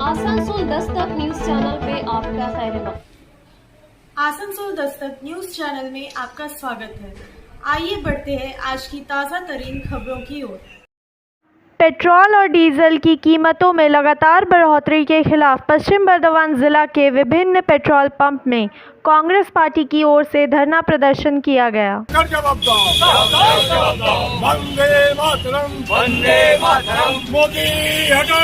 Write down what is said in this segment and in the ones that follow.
Asansol Dastak news channel पे आपका खैर आसनसोल दस्तक न्यूज चैनल में आपका स्वागत है। आइए बढ़ते हैं आज की ताज़ा तरीन खबरों की ओर। पेट्रोल और डीजल की कीमतों में लगातार बढ़ोतरी के खिलाफ पश्चिम बर्धमान जिला के विभिन्न पेट्रोल पंप में कांग्रेस पार्टी की ओर से धरना प्रदर्शन किया गया। वंदे मातरम, वंदे मातरम, मोदी हटो,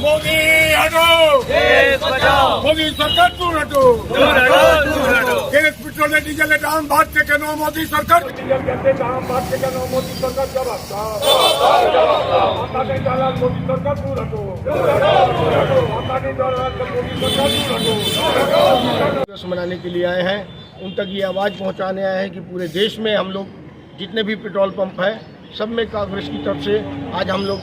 मोदी हटो, मोदी सरकार दूर हटो, गैस पेट्रोल डीजल के दाम बढ़ते क्यों मोदी सरकार, डीजल के दाम बढ़ते क्यों मोदी सरकार जवाब मोदी सरकार दूर हटो, मनाने के लिए आए हैं, उन तक ये आवाज़ पहुंचाने आए हैं कि पूरे देश में हम लोग जितने भी पेट्रोल पंप है सब में कांग्रेस की तरफ से आज हम लोग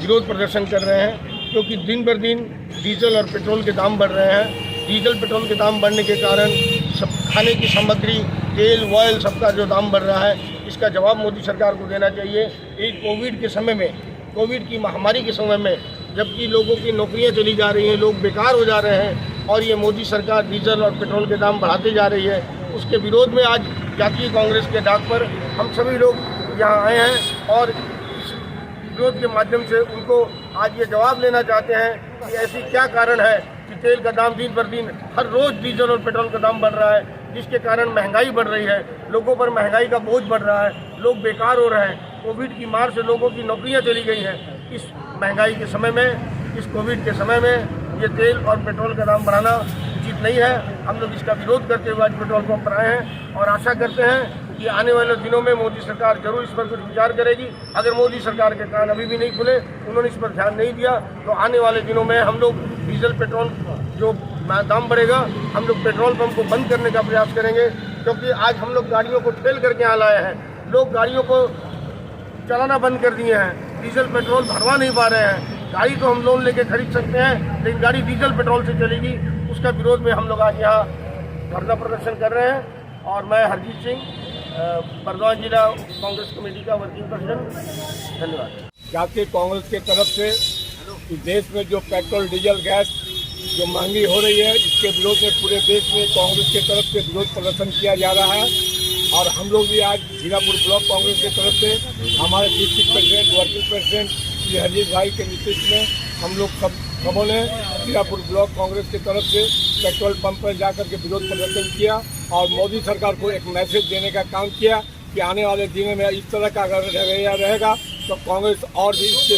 विरोध प्रदर्शन कर रहे हैं, क्योंकि दिन बर दिन डीजल और पेट्रोल के दाम बढ़ रहे हैं। डीजल पेट्रोल के दाम बढ़ने के कारण सब खाने की सामग्री, तेल, ऑयल सबका जो दाम बढ़ रहा है, इसका जवाब मोदी सरकार को देना चाहिए। एक कोविड के समय में, कोविड की महामारी के समय में, जबकि लोगों की नौकरियां चली जा रही हैं, लोग बेकार हो जा रहे हैं और ये मोदी सरकार डीजल और पेट्रोल के दाम बढ़ाते जा रही है, उसके विरोध में आज जातीय कांग्रेस के डाक पर हम सभी लोग यहाँ आए हैं और इस विरोध के माध्यम से उनको आज ये जवाब लेना चाहते हैं कि ऐसी क्या कारण है कि तेल का दाम दिन पर दिन हर रोज़ डीजल और पेट्रोल का दाम बढ़ रहा है, जिसके कारण महंगाई बढ़ रही है, लोगों पर महंगाई का बोझ बढ़ रहा है, लोग बेकार हो रहे हैं, कोविड की मार से लोगों की नौकरियां चली गई हैं। इस महंगाई के समय में, इस कोविड के समय में ये तेल और पेट्रोल का दाम बढ़ाना उचित नहीं है। हम लोग इसका विरोध करते हुए आज पेट्रोल पंप पर आए हैं और आशा करते हैं कि आने वाले दिनों में मोदी सरकार जरूर इस पर कुछ विचार करेगी। अगर मोदी सरकार के कान अभी भी नहीं खुले, उन्होंने इस पर ध्यान नहीं दिया, तो आने वाले दिनों में हम लोग डीजल पेट्रोल जो दाम बढ़ेगा, हम लोग पेट्रोल पंप को बंद करने का प्रयास करेंगे, क्योंकि आज हम लोग गाड़ियों को ठेल करके यहाँ लाए हैं, लोग गाड़ियों को चलाना बंद कर दिए हैं, डीजल पेट्रोल भरवा नहीं पा रहे हैं। गाड़ी तो हम लोन लेके खरीद सकते हैं, लेकिन गाड़ी डीजल पेट्रोल से चलेगी, उसका विरोध में हम लोग आज यहाँ धरना प्रदर्शन कर रहे हैं। और मैं हरजीत सिंह, बर्धमान जिला कांग्रेस कमेटी का वर्किंग प्रेसिडेंट, धन्यवाद। जातीय कांग्रेस की तरफ से कि देश में जो पेट्रोल, डीजल, गैस जो महंगी हो रही है, इसके विरोध में पूरे देश में कांग्रेस की तरफ से विरोध प्रदर्शन किया जा रहा है। और हम लोग भी आज हीरापुर ब्लॉक कांग्रेस की तरफ से हमारे district president, working president Shri Harjeet भाई के नेतृत्व में हम लोग सबों ने हीरापुर ब्लॉक कांग्रेस की तरफ से पेट्रोल पंप पर जाकर के विरोध प्रदर्शन किया और मोदी सरकार को एक मैसेज देने का काम किया कि आने वाले दिनों में इस तरह का अगर रवैया रहेगा तो कांग्रेस और भी इससे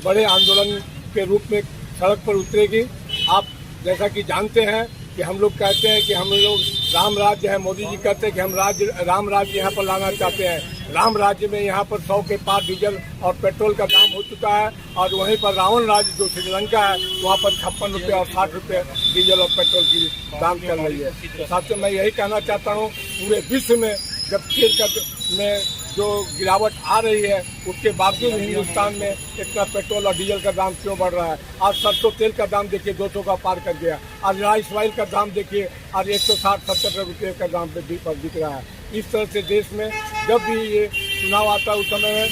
बड़े आंदोलन के रूप में सड़क पर उतरेगी। आप जैसा कि जानते हैं कि हम लोग कहते हैं कि हम लोग राम राज्य है, मोदी जी कहते हैं कि हम राम राज्य यहाँ पर लाना चाहते हैं। राम राज्य में यहाँ पर 100 के पार डीजल और पेट्रोल का दाम हो चुका है और वहीं पर रावण राज्य जो श्रीलंका है, वहाँ पर 56 रुपये और 60 रुपये डीजल और पेट्रोल की दाम चल रही है। तो साथ मैं यही कहना चाहता हूँ, पूरे विश्व में जब तेल का में जो गिरावट आ रही है, उसके बावजूद हिंदुस्तान में इतना पेट्रोल और डीजल का दाम क्यों बढ़ रहा है। आज सरसों तेल का दाम देखिए 200 का पार कर गया, आज राइस ऑयल का दाम देखिए आज 160-170 रुपये का दाम पे दिख रहा है। इस तरह से देश में जब भी ये चुनाव आता है उस समय में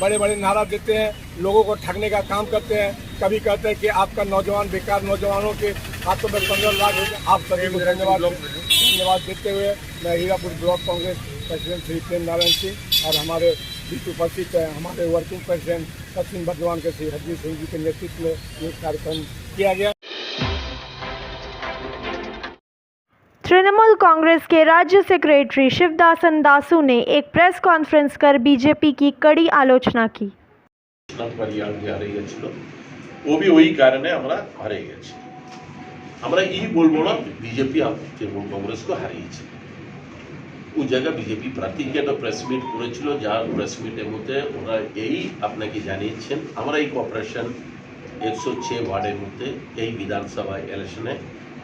बड़े बड़े नारा देते हैं, लोगों को ठगने का काम करते हैं। कभी कहते हैं कि आपका नौजवान बेकार नौजवानों के हाथों में 15 लाख हो गए। आप सभी को धन्यवाद देते हुए मैं हीरापुर ब्लॉक कांग्रेस प्रेसिडेंट श्री प्रेम नारायण सिंह और हमारे बीच उपस्थित हैं हमारे वर्किंग प्रेसिडेंट पश्चिम बर्धमान के श्री हरजीत सिंह जी के नेतृत्व में ये कार्यक्रम किया गया। तृणमूल कांग्रेस के राज्य सेक्रेटरी शिवदासन दासू ने एक प्रेस कॉन्फ्रेंस कर बीजेपी की कड़ी आलोचना की। वो भी वही कारण है हमारा हारे गए, আমরা এই বলবো না বিজেপি তৃণমূল কংগ্রেসকে হারিয়েছে। ওই জায়গায় বিজেপি প্রার্থীকে একটা প্রেস মিট করেছিল, যার প্রেস মিটের মধ্যে ওরা এই আপনাকে জানিয়েছেন আমরা এই কর্পোরেশন 106 ওয়ার্ডের মধ্যে এই বিধানসভা ইলেকশনে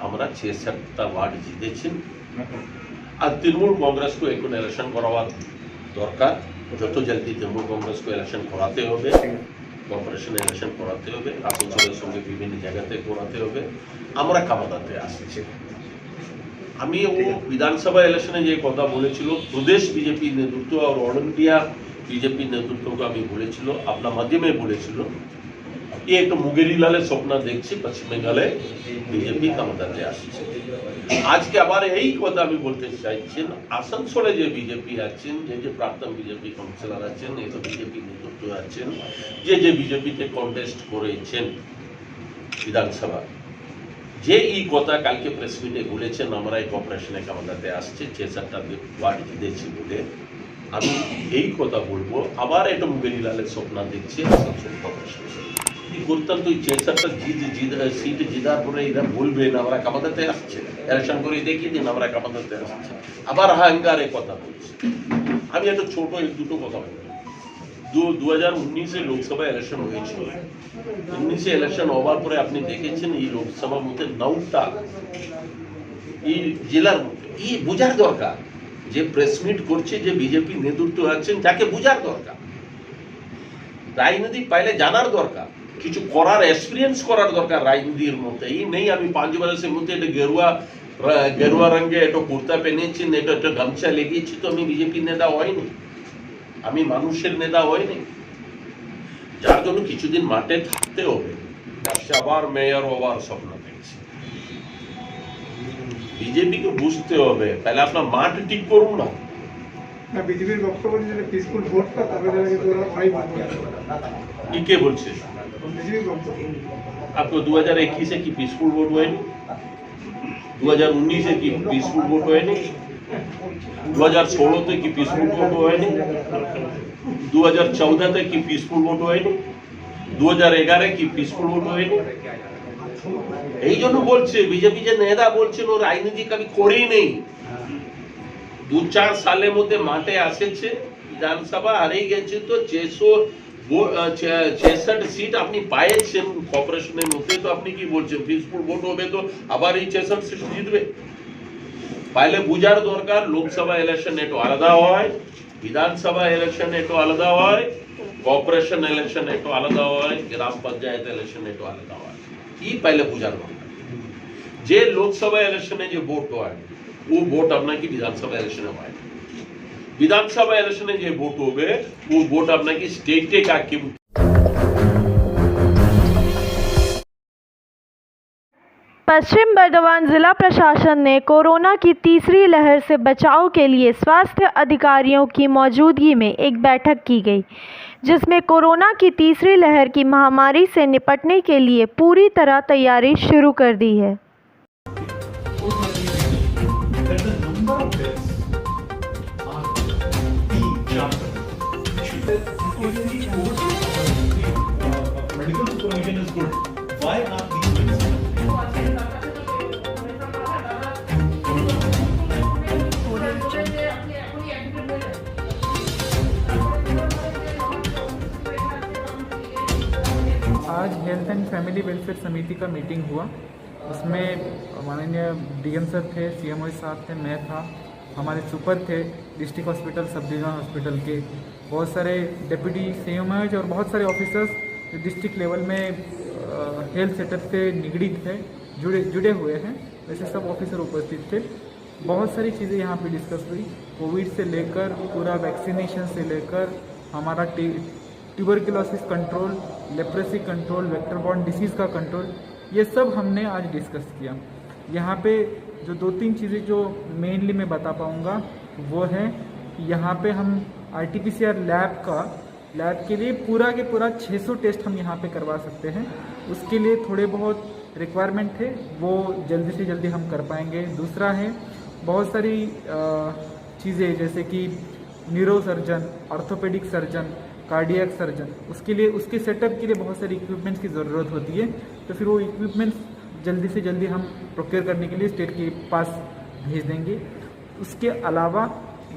আমরা 6-7টা ওয়ার্ড জিতেছি। আর তৃণমূল কংগ্রেসকে এখন ইলেকশন করার দরকার, যত জলদি তৃণমূল কংগ্রেসকে ইলেকশন করাতে হবে, কর্পোরেশন ইলেকশন করাতে হবে, আসানসোলের সঙ্গে বিভিন্ন জায়গাতে করাতে হবে। আমরা ক্ষমতাতে আসছি। আমি ও বিধানসভা ইলেকশনে যে কথা বলেছিল প্রদেশ বিজেপি নেতৃত্ব আর অল ইন্ডিয়া বিজেপি নেতৃত্বকে আমি বলেছিল, আপনার মাধ্যমে বলেছিল এই একটু মুগেরি লালের স্বপ্ন দেখছি পশ্চিম বেঙ্গলে বিজেপি ক্ষমতাতে আসছে। আজকে আবার এই কথা আমি বলতে চাইছি, আসানসোলে যে বিজেপি আছেন, যে প্রাক্তন বিজেপি কাউন্সিলর আছেন, এই তো বিজেপি নেতৃত্ব আছেন, যে বিজেপিতে কন্টেস্ট করেছেন বিধানসভা, যে এই কথা কালকে প্রেস মিটে বলেছেন আমরা এই কর্পোরেশনে ক্ষমতাতে আসছে 6-7টা ওয়ার্ড জিতেছি বলে, আমি এই কথা বলবো আবার এটা মুগেরি লালের স্বপ্ন দেখছি আসানসোল কর্পোরেশনে কি করতাম। তুই 6-7টা সিট জিতার পরে এরা বলবেন আমরা ক্ষমতাতে আসছে, ইলেকশন করে দেখিয়ে দিন আমরা ক্ষমতাতে আসছে, আবার হাঙ্গারে কথা বলছে। আমি একটা ছোট দুটো কথা বলবো। 2019-এ লোকসভা ইলেকশন হয়েছিল। 19-এ ইলেকশন হওয়ার পরে আপনি দেখেছেন এই লোকসভার মধ্যে 9টা এই জেলার মধ্যে, এই বোঝার দরকার যে প্রেস মিট করছে যে বিজেপি নেতৃত্ব আছেন, যাকে বোঝার দরকার, রাজনীতি পাইলে জানার দরকার, কিছু করার এক্সপিরিয়েন্স করার দরকার রাজনীতির মধ্যে। এই নেই আমি 5 বছরের মধ্যে এটা গেরুয়া রঙে এটা কুর্তা পেনেছি, এটা গামছা লেগেছি তো আমি বিজেপি নেতা হয়নি, আমি মানুষের নেতা হয়নি। যার জন্য কিছুদিন মাঠে থাকতে হবে। আবার মেয়র হওয়ার স্বপ্ন দেখছি। বিজেপিকে বুঝতে হবে, তাহলে আপনার মাঠ ঠিক করুন না। বিজেপির বক্তব্য যে পিসফুল ভোটটা তবে কে বলছে? বিজেপির বক্তব্য आपको 2021 की पीसफुल वोट हुए नहीं, 2019 की पीसफुल वोट हुए नहीं, 2016 तक की पीसफुल वोट हुए नहीं, 2014 तक की पीसफुल वोट हुए नहीं, 2011 की पीसफुल वोट हुए नहीं। এই জন্য বলছে বিজেপি যে নেতা বলছেন ও রাজনীতি কবি করেই নেই। 2-4 সালের মধ্যে মাঠে আসেছে, বিধানসভা হারিয়ে গেছে তো 66 সিট আপনি পাইছেন কর্পোরেশনের মধ্যে, তো আপনি কি বলছেন পিসফুল ভোট হবে তো আবার এই 66 সিট জিতবে? পাইলে বুঝার দরকার লোকসভা ইলেকশন একটু আলাদা হয়, বিধানসভা ইলেকশন একটু আলাদা হয়, কর্পোরেশন ইলেকশন একটু আলাদা হয়, গ্রাম পঞ্চায়েত ইলেকশন একটু আলাদা হয়। এই পাইলে বুঝার দরকার যে লোকসভা ইলেকশনে যে ভোট হয় ও ভোট আপনাকে বিধানসভা ইলেকশনে হয়, विधानसभा इलेक्शन में जो वोट हो गए वो वोट अपना की स्टेट का की। पश्चिम बर्दवान जिला प्रशासन ने कोरोना की तीसरी लहर से बचाव के लिए स्वास्थ्य अधिकारियों की मौजूदगी में एक बैठक की गई, जिसमें कोरोना की तीसरी लहर की महामारी से निपटने के लिए पूरी तरह तैयारी शुरू कर दी है। Medical supervision is good. Why are these medicines? आज हेल्थ एंड फैमिली वेलफेयर समिति का मीटिंग हुआ। उसमें माननीय डीएम सर थे, सीएमओ साहब थे, मैं था, हमारे सुपर थे district hospital, sub division hospital के, बहुत सारे डिप्टी सीएमओ और बहुत सारे ऑफिसर्स जो डिस्ट्रिक्ट लेवल में हेल्थ सेटअप से निगड़ित है, जुड़े हुए हैं, वैसे सब ऑफिसर उपस्थित थे। बहुत सारी चीज़ें यहाँ पे डिस्कस हुई, कोविड से लेकर पूरा वैक्सीनेशन से लेकर हमारा tuberculosis control, leprosy control, vector borne disease का कंट्रोल, ये सब हमने आज डिस्कस किया। यहाँ पे जो 2-3 चीज़ें जो मेनली मैं बता पाऊँगा वो है कि यहाँ पे हम RT-PCR लैब के लिए पूरा के पूरा 600 टेस्ट हम यहाँ पे करवा सकते हैं। उसके लिए थोड़े बहुत रिक्वायरमेंट थे, वो जल्दी से जल्दी हम कर पाएंगे। दूसरा है बहुत सारी चीज़ें जैसे कि neuro surgeon, orthopaedic surgeon, cardiac surgeon, उसके लिए उसके सेटअप के लिए बहुत सारी इक्विपमेंट्स की ज़रूरत होती है, तो फिर वो इक्विपमेंट्स जल्दी से जल्दी हम प्रोक्योर करने के लिए स्टेट के पास भेज देंगे। उसके अलावा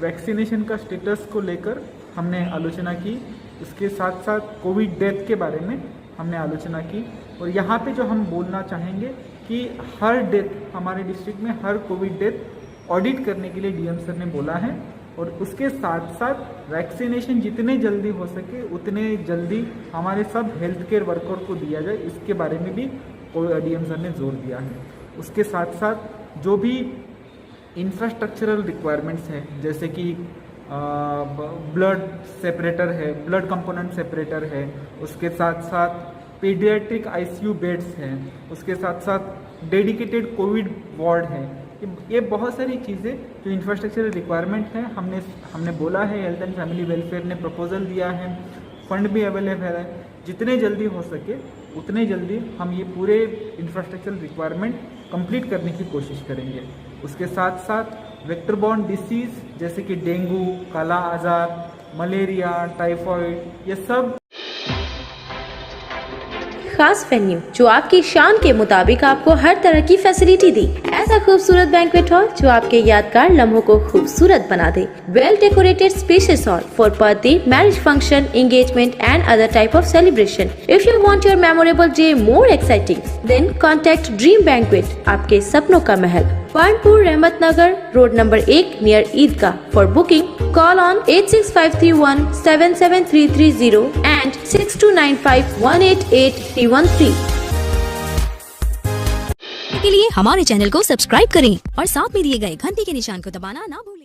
वैक्सीनेशन का स्टेटस को लेकर हमने आलोचना की, उसके साथ साथ कोविड डेथ के बारे में हमने आलोचना की। और यहाँ पे जो हम बोलना चाहेंगे कि हर डेथ हमारे डिस्ट्रिक्ट में, हर कोविड डेथ ऑडिट करने के लिए डीएम सर ने बोला है, और उसके साथ साथ वैक्सीनेशन जितने जल्दी हो सके उतने जल्दी हमारे सब हेल्थ केयर वर्कर को दिया जाए, इसके बारे में भी डीएम सर ने जोर दिया है। उसके साथ साथ जो भी इंफ्रास्ट्रक्चरल रिक्वायरमेंट्स हैं, जैसे कि ब्लड सेपरेटर है, ब्लड कंपोनेंट सेपरेटर है, उसके साथ साथ पीडियाट्रिक आईसीयू बेड्स हैं, उसके साथ साथ डेडिकेटेड कोविड वार्ड है। ये बहुत सारी चीज़ें जो इंफ्रास्ट्रक्चरल रिक्वायरमेंट है, हमने बोला है, हेल्थ एंड फैमिली वेलफेयर ने प्रपोजल दिया है, फंड भी अवेलेबल है। जितने जल्दी हो सके उतने जल्दी हम ये पूरे इंफ्रास्ट्रक्चरल रिक्वायरमेंट कंप्लीट करने की कोशिश करेंगे। उसके साथ साथ वेक्टर बॉर्न डिसीज़ जैसे कि डेंगू, काला आज़ार, मलेरिया, टाइफॉइड, ये सब खास वेन्यू जो आपकी शान के मुताबिक आपको हर तरह की फैसिलिटी दी। ऐसा खूबसूरत बैंक्वेट हॉल जो आपके यादगार लम्हों को खूबसूरत बना दे। Well decorated spacious hall for birthday, marriage function, engagement and other type of celebration. If you want your memorable day more exciting, then contact dream banquet, आपके सपनों का महल, Panpur, Rahmat Nagar, road number 1 near Idgah. For booking call on 8653177330 and 6295188313 के लिए हमारे channel को subscribe करें और साथ में दिए गए घंटी के निशान को दबाना ना भूलें।